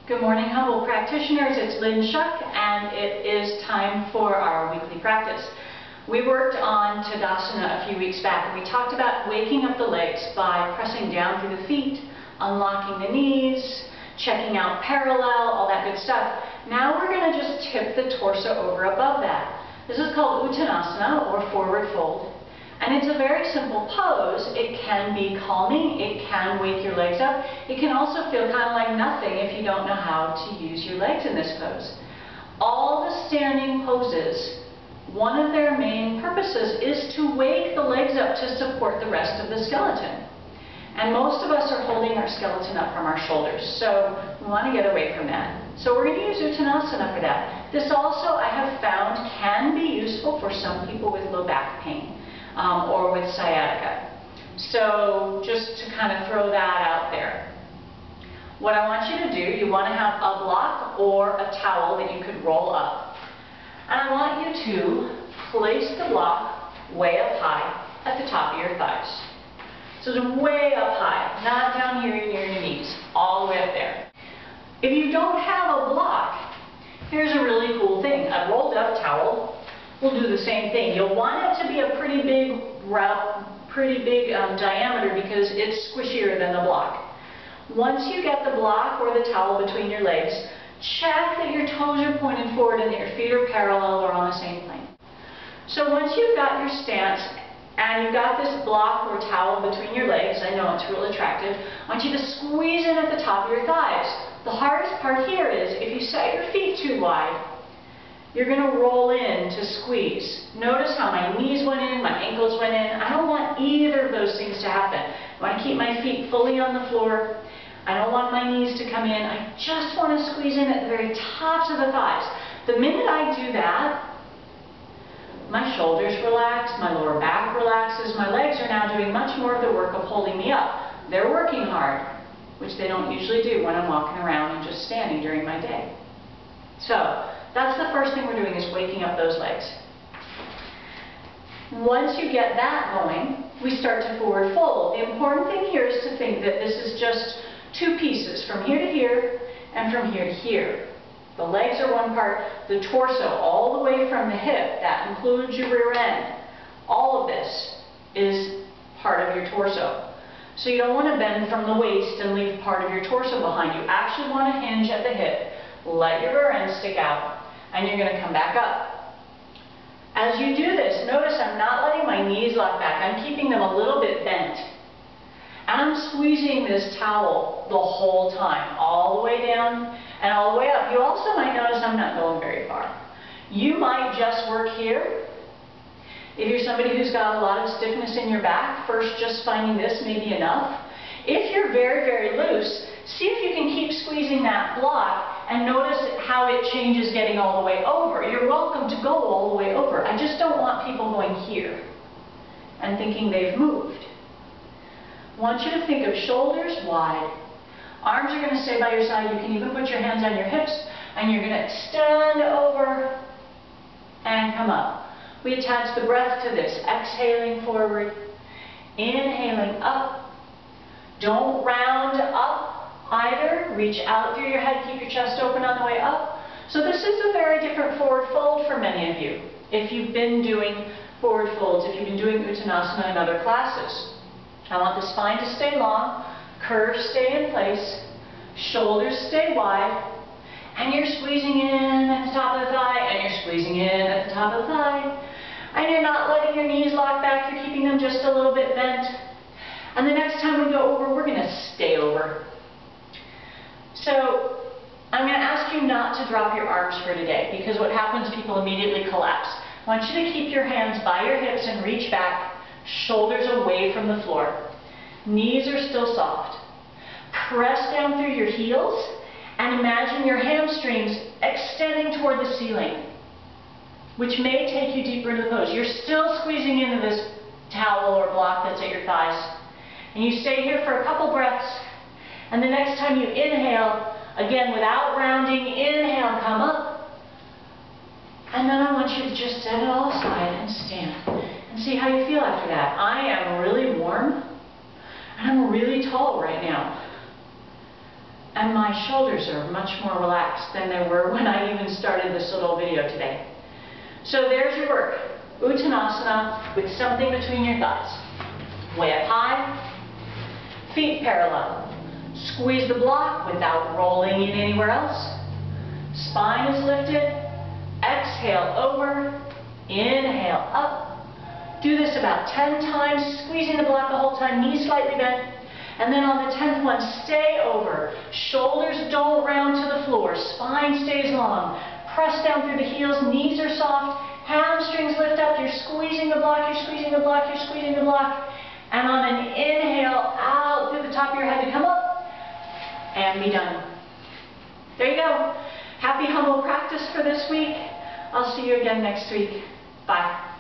Good morning, humble practitioners. It's Lynn, Shuck, and it is time for our weekly practice. We worked on Tadasana a few weeks back, and we talked about waking up the legs by pressing down through the feet, unlocking the knees, checking out parallel, all that good stuff. Now we're going to just tip the torso over above that. This is called Uttanasana, or forward fold. And it's a very simple pose. It can be calming, it can wake your legs up. It can also feel kind of like nothing if you don't know how to use your legs in this pose. All the standing poses, one of their main purposes is to wake the legs up to support the rest of the skeleton. And most of us are holding our skeleton up from our shoulders, so we want to get away from that. So we're going to use Uttanasana for that. This also, I have found, can be useful for some people with low back pain. Or with sciatica. So just to kind of throw that out there. What I want you to do, you want to have a block or a towel that you could roll up. And I want you to place the block way up high at the top of your thighs. So it's way up high, not down here near your knees, all the way up there. If you don't have a block, here's a really cool thing. A rolled up towel will do the same thing. You'll want it to be a pretty big diameter because it's squishier than the block. Once you get the block or the towel between your legs, check that your toes are pointed forward and that your feet are parallel or on the same plane. So once you've got your stance and you've got this block or towel between your legs, I know it's real attractive, I want you to squeeze in at the top of your thighs. The hardest part here is if you set your feet too wide, you're going to roll in to squeeze. Notice how my knees went in, my ankles went in. I don't want either of those things to happen. I want to keep my feet fully on the floor. I don't want my knees to come in. I just want to squeeze in at the very tops of the thighs. The minute I do that, my shoulders relax, my lower back relaxes, my legs are now doing much more of the work of holding me up. They're working hard, which they don't usually do when I'm walking around and just standing during my day. So, that's the first thing we're doing, is waking up those legs. Once you get that going, we start to forward fold. The important thing here is to think that this is just two pieces, from here to here and from here to here. The legs are one part, the torso all the way from the hip, that includes your rear end. All of this is part of your torso. So you don't want to bend from the waist and leave part of your torso behind. You actually want to hinge at the hip, let your rear end stick out, and you're going to come back up. As you do this, notice I'm not letting my knees lock back. I'm keeping them a little bit bent. And I'm squeezing this towel the whole time, all the way down and all the way up. You also might notice I'm not going very far. You might just work here. If you're somebody who's got a lot of stiffness in your back, first just finding this may be enough. If you're very, very loose, see if you can keep squeezing that block and notice how it changes getting all the way over. You're welcome to go all the way over. I just don't want people going here and thinking they've moved. I want you to think of shoulders wide. Arms are going to stay by your side. You can even put your hands on your hips, and you're going to extend over and come up. We attach the breath to this. Exhaling forward, inhaling up. Don't round up either. Reach out through your head, keep your chest open on the way up. So this is a very different forward fold for many of you. If you've been doing forward folds, if you've been doing Uttanasana in other classes. I want the spine to stay long, curves stay in place, shoulders stay wide, and you're squeezing in at the top of the thigh, and you're squeezing in at the top of the thigh, and you're not letting your knees lock back, you're keeping them just a little bit bent. And the next time we go over, we're going to stay over. So, I'm going to ask you not to drop your arms for today, because what happens, people immediately collapse. I want you to keep your hands by your hips and reach back, shoulders away from the floor. Knees are still soft. Press down through your heels and imagine your hamstrings extending toward the ceiling, which may take you deeper into the pose. You're still squeezing into this towel or block that's at your thighs. And you stay here for a couple breaths, and the next time you inhale, again without rounding, inhale, come up. And then I want you to just set it all aside and stand and see how you feel after that. I am really warm and I'm really tall right now. And my shoulders are much more relaxed than they were when I even started this little video today. So there's your work. Uttanasana with something between your thighs. Way up high, feet parallel. Squeeze the block without rolling in anywhere else. Spine is lifted. Exhale over. Inhale up. Do this about 10 times, squeezing the block the whole time, knees slightly bent. And then on the 10th one, stay over. Shoulders don't round to the floor. Spine stays long. Press down through the heels. Knees are soft. Hamstrings lift up. You're squeezing the block. You're squeezing the block. You're squeezing the block. And on an inhale, out through the top of your head to come up. And be done. There you go. Happy humble practice for this week. I'll see you again next week. Bye.